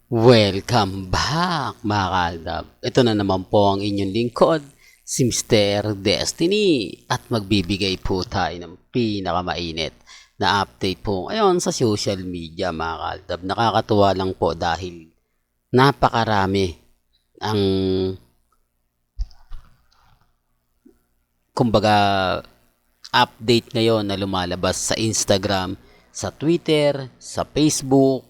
Welcome back mga kaaldab. Ito na naman po ang inyong lingkod, si Mr. Destiny. At magbibigay po tayo ng pinakamainit na update po ngayon sa social media mga kaaldab. Nakakatuwa lang po dahil napakarami ang kumbaga update ngayon na lumalabas sa Instagram, sa Twitter, sa Facebook,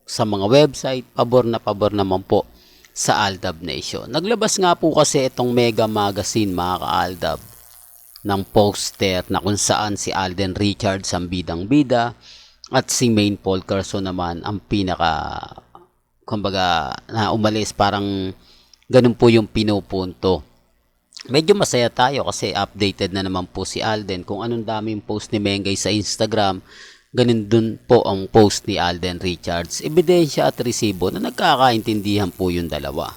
sa mga website, pabor naman po sa Aldab Nation. Naglabas nga po kasi itong Mega Magazine mga ka-Aldab ng poster na kung saan si Alden Richards ang bidang-bida at si Maine Paul Carson naman ang pinaka kumbaga na umalis, parang ganun po yung pinupunto. Medyo masaya tayo kasi updated na naman po si Alden. Kung anong daming post ni Mengay sa Instagram, ganun dun po ang post ni Alden Richards. Ebidensya at resibo na nagkakaintindihan po yung dalawa.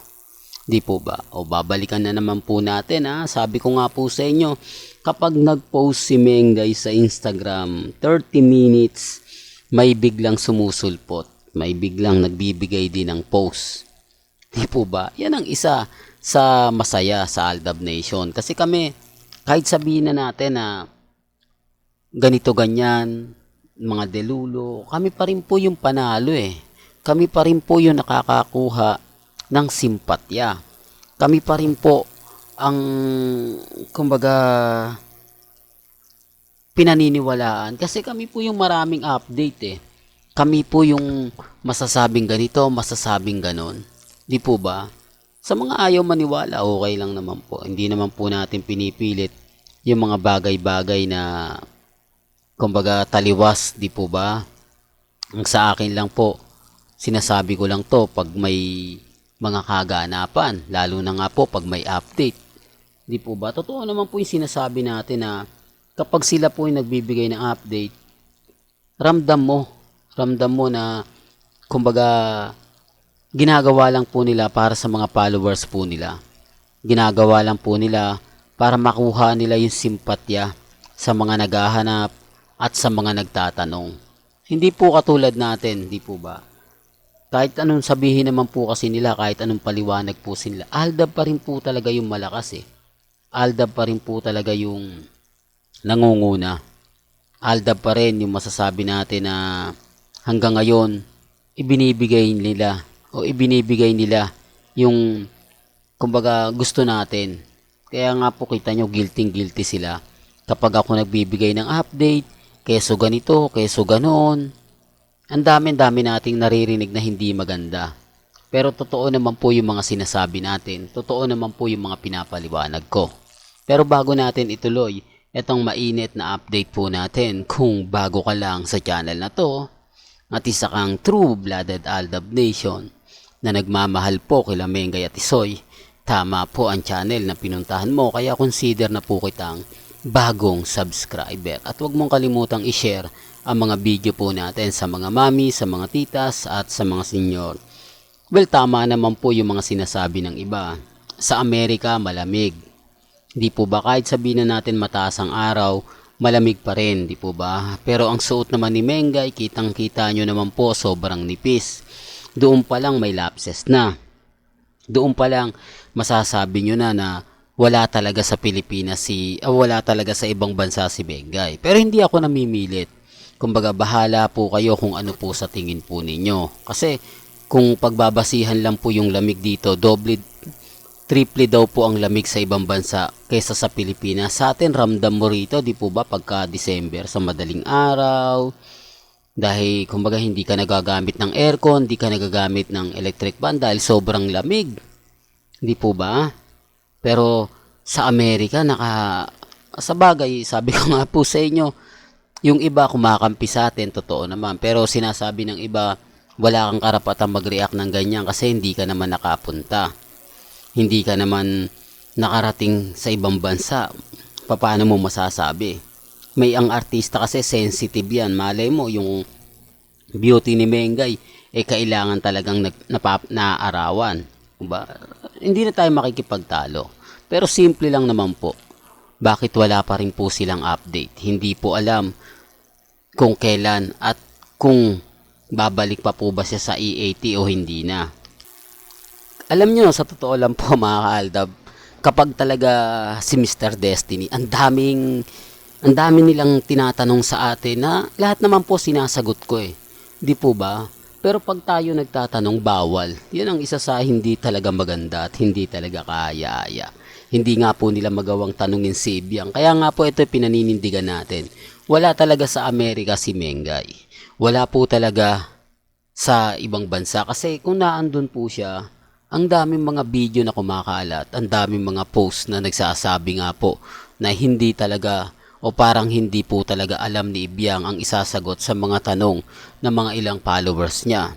Di po ba? O babalikan na naman po natin ha. Sabi ko nga po sa inyo, kapag nag-post si Mengay sa Instagram, 30 minutes, may biglang sumusulpot. May biglang nagbibigay din ng post. Di po ba? Yan ang isa sa masaya sa Aldab Nation. Kasi kami, kahit sabihin na natin na ganito ganyan, mga delulo, kami pa rin po yung panalo eh. Kami pa rin po yung nakakakuha ng simpatya. Kami pa rin po ang, kumbaga, pinaniniwalaan. Kasi kami po yung maraming update eh. Kami po yung masasabing ganito, masasabing ganon. Di po ba? Sa mga ayaw maniwala, okay lang naman po. Hindi naman po natin pinipilit yung mga bagay-bagay na kumbaga taliwas, di po ba? Ang sa akin lang po, sinasabi ko lang to pag may mga kaganapan, lalo na nga po pag may update. Di po ba? Totoo naman po yung sinasabi natin na kapag sila po yung nagbibigay ng update, ramdam mo na kumbaga ginagawa lang po nila para sa mga followers po nila. Ginagawa lang po nila para makuha nila yung simpatya sa mga naghahanap at sa mga nagtatanong. Hindi po katulad natin, di po ba? Kahit anong sabihin naman po kasi nila, kahit anong paliwanag po sila, Aldab pa rin po talaga yung malakas eh. Aldab pa rin po talaga yung nangunguna. Aldab pa rin yung masasabi natin na hanggang ngayon, ibinibigay nila yung kumbaga gusto natin. Kaya nga po kita nyo guilty sila kapag ako nagbibigay ng update, keso ganito, keso ganon. Ang dami nating naririnig na hindi maganda. Pero totoo naman po yung mga sinasabi natin. Totoo naman po yung mga pinapaliwanag ko. Pero bago natin ituloy, etong mainit na update po natin. Kung bago ka lang sa channel na to, at isa kang true-blooded Aldab Nation na nagmamahal po kila Mengay at Isoy, tama po ang channel na pinuntahan mo, kaya consider na po kitang bagong subscriber. At huwag mong kalimutang i-share ang mga video po natin sa mga mami, sa mga titas at sa mga senyor. Well, tama naman po yung mga sinasabi ng iba. Sa Amerika, malamig. Di po ba kahit sabihin na natin mataas ang araw, malamig pa rin, di po ba? Pero ang suot naman ni Mengay, kitang-kita nyo naman po, sobrang nipis. Doon pa lang may lapses na. Doon pa lang masasabi nyo na wala talaga sa Pilipinas wala talaga sa ibang bansa si Mengay. Pero hindi ako namimilit. Kumbaga bahala po kayo kung ano po sa tingin po ninyo. Kasi kung pagbabasihan lang po yung lamig dito, triple daw po ang lamig sa ibang bansa kaysa sa Pilipinas. Sa atin ramdam mo rito, di po ba, pagka December sa madaling araw, dahil kumbaga hindi ka nagagamit ng aircon, hindi ka nagagamit ng electric fan dahil sobrang lamig. Di po ba? Pero sa Amerika, sa bagay, sabi ko nga po sa inyo, yung iba kumakampi sa atin, totoo naman. Pero sinasabi ng iba, wala kang karapatang mag-react ng ganyan kasi hindi ka naman nakapunta. Hindi ka naman nakarating sa ibang bansa. Paano mo masasabi? May ang artista kasi sensitive yan. Malay mo yung beauty ni Mengay kailangan talagang naaarawan. Diba? Hindi na tayo makikipagtalo. Pero simple lang naman po. Bakit wala pa rin po silang update? Hindi po alam kung kailan at kung babalik pa po ba siya sa EAT o hindi na. Alam nyo, sa totoo lang po mga kaaldab, kapag talaga si Mr. Destiny, ang dami nilang tinatanong sa atin na lahat naman po sinasagot ko eh. Di po ba? Pero pag tayo nagtatanong, bawal. Yan ang isa sa hindi talaga maganda at hindi talaga kaya-aya. Hindi nga po nila magawang tanungin si Ibiang. Kaya nga po ito pinaninindigan natin. Wala talaga sa Amerika si Mengay. Wala po talaga sa ibang bansa. Kasi kung naandun po siya, ang daming mga video na kumakalat, ang daming mga post na nagsasabi nga po na hindi talaga o parang hindi po talaga alam ni Ibiang ang isasagot sa mga tanong ng mga ilang followers niya.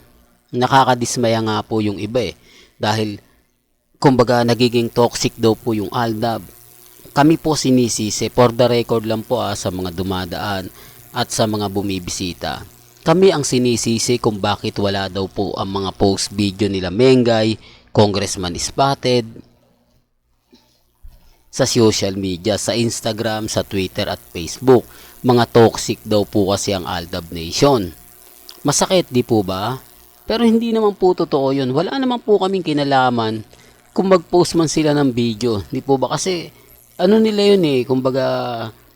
Nakakadismaya nga po yung iba eh. Dahil kumbaga nagiging toxic daw po yung Aldab. Kami po sinisisi, for the record lang po sa mga dumadaan at sa mga bumibisita. Kami ang sinisisi kung bakit wala daw po ang mga post video nila Mengay, Congressman Spotted, sa social media, sa Instagram, sa Twitter at Facebook. Mga toxic daw po kasi ang Aldab Nation. Masakit di po ba? Pero hindi naman po totoo yun. Wala naman po kaming kinalaman kung mag-post man sila ng video. Di po ba? Kasi ano nila yun eh. Kumbaga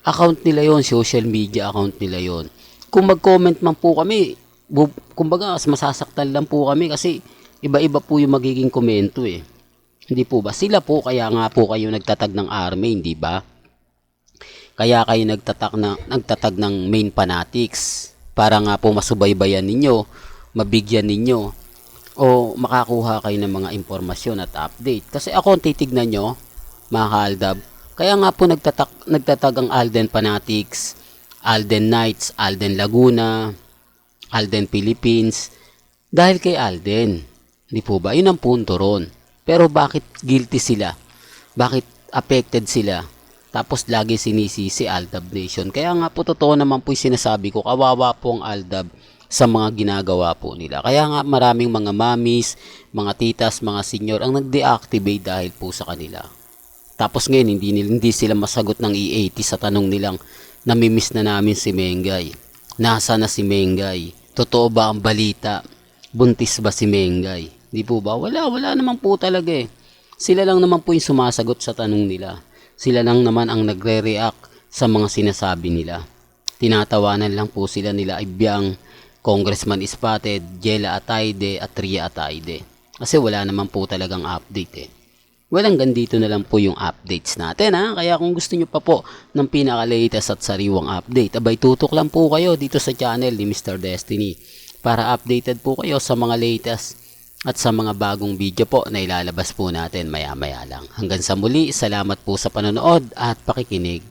account nila yun. Social media account nila yun. Kung mag-comment man po kami, kumbaga masasaktan lang po kami kasi iba-iba po yung magiging komento eh. Hindi po ba? Sila po kaya nga po kayo nagtatag ng army, hindi ba? Kaya kayo nagtatag ng main fanatics para nga po masubaybayan ninyo, mabigyan ninyo o makakuha kayo ng mga impormasyon at update. Kasi ako ang titignan nyo, mga kaaldab, kaya nga po nagtatag ang Alden Fanatics, Alden Knights, Alden Laguna, Alden Philippines, dahil kay Alden. Hindi po ba? Yun ang punto ron. Pero bakit guilty sila? Bakit affected sila? Tapos lagi sinisisi Aldab Nation. Kaya nga po totoo naman po yung sinasabi ko, kawawa po ang Aldab sa mga ginagawa po nila. Kaya nga maraming mga mamis, mga titas, mga senior ang nag-deactivate dahil po sa kanila. Tapos ngayon hindi sila masagot ng EAT sa tanong nilang namimiss na namin si Mengay. Nasa na si Mengay? Totoo ba ang balita? Buntis ba si Mengay? Di po ba? Wala naman po talaga eh. Sila lang naman po yung sumasagot sa tanong nila. Sila lang naman ang nagre-react sa mga sinasabi nila. Tinatawanan lang po sila nila Ibiang, Congressman Spotted, Jela Atayde at Ria Atayde. Kasi wala naman po talagang update eh. Well, hanggang dito na lang po yung updates natin ha. Kaya kung gusto nyo pa po ng pinaka-latest at sariwang update, abay tutok lang po kayo dito sa channel ni Mr. Destiny para updated po kayo sa mga latest at sa mga bagong video po na ilalabas po natin maya-maya lang. Hanggang sa muli, salamat po sa panonood at pakikinig.